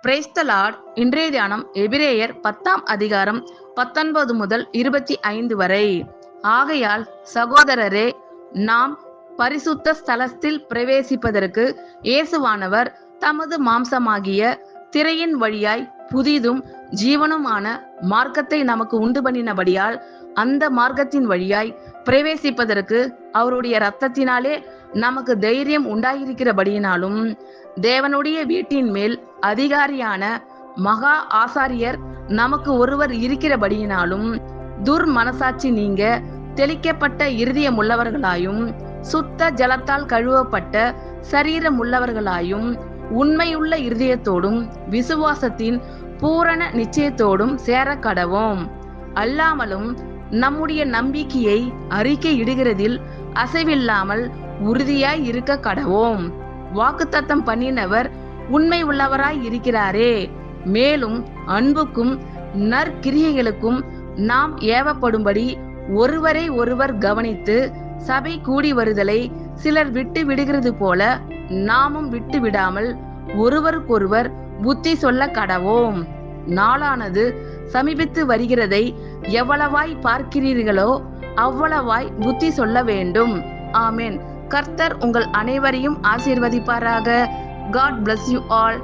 Praise the Lord. இன்றைய தியானம் எபிரேயர் 10ஆம் அதிகாரம் 19 முதல் 25 வரை. ஆகையால் சகோதரரே, நாம் பரிசுத்த ஸ்தலத்தில் பிரவேசிப்பதற்கு இயேசுவானவர் தமது மாம்சமாகிய திரையின் வழியாய் புதிதும் ஜீவனுமான மார்க்கத்தை நமக்கு உண்டு பண்ணினபடியால் அந்த மார்க்கத்தின் வழியாய் பிரவேசிப்பதற்கு அவருடைய இரத்தத்தினாலே நமக்கு தைரியம் உண்டாயிருக்கிறபடியினாலும், தேவனுடைய வீட்டின் மேல் அதிகாரியான மகா ஆசாரியர் நமக்கு ஒருவர் இருக்கிறபடியினாலும், துர்மனசாட்சி நீங்க தெளிக்கப்பட்ட இருதயம் உள்ளவர்களாயும் சுத்த ஜலத்தால் கழுவப்பட்ட சரீரம் உள்ளவர்களாயும் உண்மையுள்ள இருதயத்தோடும் விசுவாசத்தின் பூரண நிச்சயத்தோடும் சேர கடவோம். அல்லாமலும் நம்முடைய நம்பிக்கையை அறிக்கையிடுகிறதில் அசைவில்லாமல் உறுதியாய் இருக்க கடவோம். வாக்குத்தத்தம் பண்ணினவர் உண்மை உள்ளவராய் இருக்கிறாரே. மேலும் அன்புக்கும் நற்கிரியைகளுக்கும் நாம் ஏவப்படும்படி ஒருவரை ஒருவர் கவனித்து சபை கூடி வருதலை சிலர் விட்டு விடுகிறது போல நாமும் விட்டு விடாமல் ஒருவருக்கொருவர் புத்தி சொல்ல கடவோம். நாளானது சமீபித்து வருகிறதை எவ்வளவாய் பார்க்கிறீர்களோ அவ்வளவாய் புத்தி சொல்ல வேண்டும். ஆமென். கர்த்தர் உங்கள் அனைவரையும் ஆசீர்வதிப்பாராக. God bless you all.